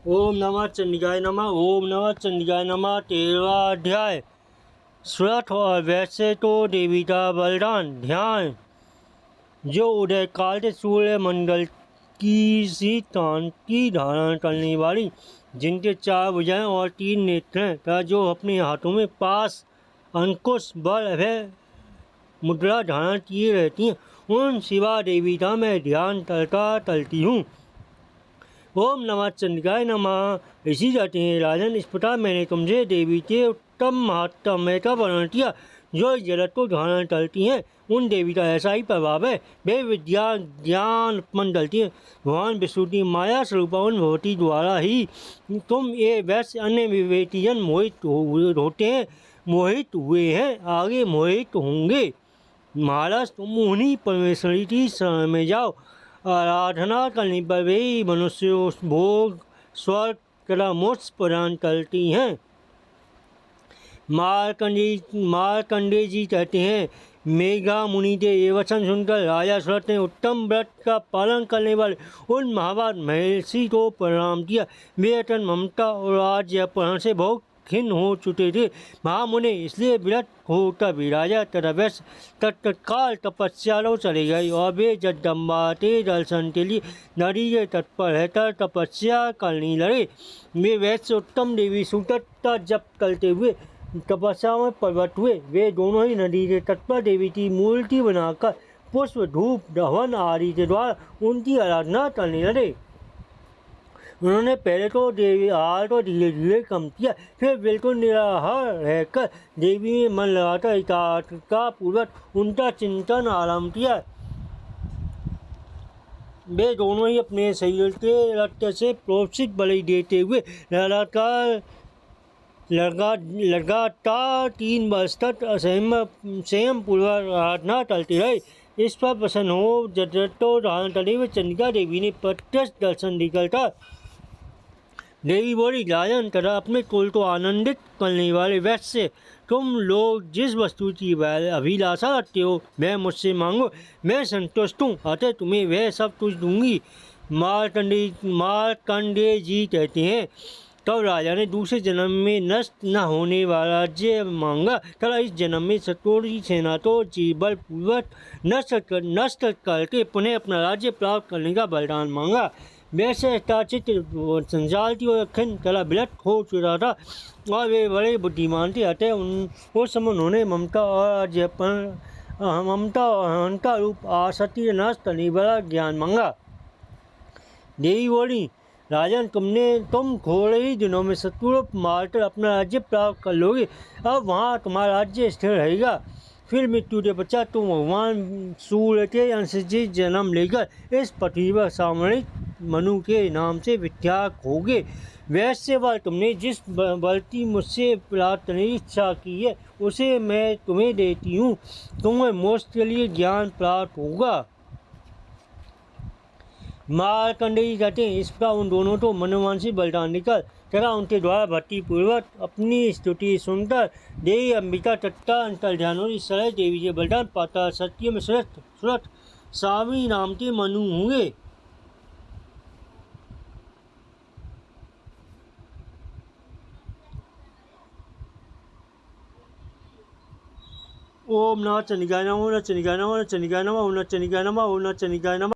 ओम नमः चंडिकाय नमः। ओम नमः चंडिकाय नमः। 13वां अध्याय। सुरथ और वैसे तो देवी का बलिदान ध्यान। जो उदय काल से सूर्य मंडल की सी कांति धारण करने वाली, जिनके 4 भुजाएं और 3 नेत्र हैं, तथा जो अपने हाथों में पास, अंकुश, बल, अभय मुद्रा धारण किए रहती हैं, उन शिवा देवी का मैं ध्यान करता टलती हूँ। ओम नमः चंडिकाय नमः। ऋषि कहते हैं, राजन, इस प्रकार मैंने तुमसे देवी के उत्तम महात्म्य का वर्णन किया। जो इस जगत को धारण करती हैं, उन देवी का ऐसा ही प्रभाव है। वे विद्या ज्ञान उत्पन्न करती हैं। भगवान विष्णु की माया स्वरूपा उन भगवती द्वारा ही तुम ये वैश्य अन्य विवेकीजन मोहित होते हैं, मोहित हुए हैं, आगे मोहित होंगे। महाराज, तुम उन्हीं परमेश्वरी की शरण में जाओ। आराधना करने पर वे मनुष्य भोग, स्वर्ग तथा मोक्ष प्रदान करती हैं। मार्कंडेय जी कहते हैं, मेघा मुनि के ये वचन सुनकर राजा सुरथ ने उत्तम व्रत का पालन करने वाले उन महाभारत महर्षि को प्रणाम किया। वे अटन ममता और राज्य अपहरण से बहुत खिन्न हो चुके थे। महामुनि इसलिए विरक्त होकर भी राजा तथा वैश्य तत्काल तपस्या लो चले गए, और वे जगदम्बा के दर्शन के लिए नदी के तट पर रहकर तपस्या करने लगे। वे वैश्य उत्तम देवी सुतत का जप करते हुए तपस्या में प्रवृत्त हुए। वे दोनों ही नदी के तट पर देवी की मूर्ति बनाकर पुष्प, धूप, हवन आदि के द्वारा उनकी आराधना करने लगे। उन्होंने पहले तो देवी हार को धीरे धीरे कम किया, फिर बिल्कुल निराहार रहकर देवी में मन लगाकर एकाग्रता पूर्वक उनका चिंतन आरंभ किया। वे दोनों ही अपने शरीर के रक्त से प्रोक्षित बलि देते हुए लगातार 3 वर्ष तक संयम पूर्वक आराधना करते रहे। इस पर प्रसन्न हो जगतो धारण करने हुए चंडिका देवी ने प्रत्यक्ष दर्शन देकर था। देवी बोली, राजन तथा अपने कुल को आनंदित करने वाले वैश्य, तुम लोग जिस वस्तु की अभिलाषा रखते हो वह मुझसे मांगो, मैं संतुष्ट हूँ, अतः तुम्हें वह सब कुछ दूंगी। मार्कंडेय जी कहते हैं, तब राजा ने दूसरे जन्म में नष्ट न होने वाला राज्य मांगा, तथा इस जन्म में शत्रुओं की सेना को बल पूर्वक नष्ट करके पुनः अपना राज्य प्राप्त करने का वरदान मांगा। वैसे चित्र संसार की ओर अखंड तथा विरक्त हो चुका था, और वे बड़े बुद्धिमान थे। अतः उस समय उन्होंने ममता और अहंता रूप आसक्ति नाश करने वाला ज्ञान मांगा। देवी बोली, राजन, तुम थोड़े ही दिनों में शत्रु मारकर अपना राज्य प्राप्त कर लोगे। अब वहाँ तुम्हारा राज्य स्थिर रहेगा। फिर मृत्यु के पश्चात तुम भगवान सूर्य के अंश से जन्म लेकर इस पृथ्वी पर सामरिक मनु के नाम से विख्यात होगे। वैसे बार तुमने जिस बल की मुझसे प्राप्त करने की इच्छा की है, उसे मैं तुम्हें देती हूँ। तुम्हें मोक्ष के लिए ज्ञान प्राप्त होगा। मार्कंडेय कहते हैं, इस प्रकार उन दोनों को मनोवांछित बलिदान देकर तथा उनके द्वारा भक्तिपूर्वक अपनी स्तुति सुनकर देवी अंबिका तत्काल अंतर्ध्यान हो इस तरह देवी के बलिदान पाता सत्य में सुरथ स्वामी नाम के मनु होंगे। ओम नमः चंडिकाय नमः। ओम नमः चंडिकाय नमः। ओम नमः चंडिकाय नमः। ओम नमः चंडिकाय नमः। ओम नमः चंडिकाय नमः।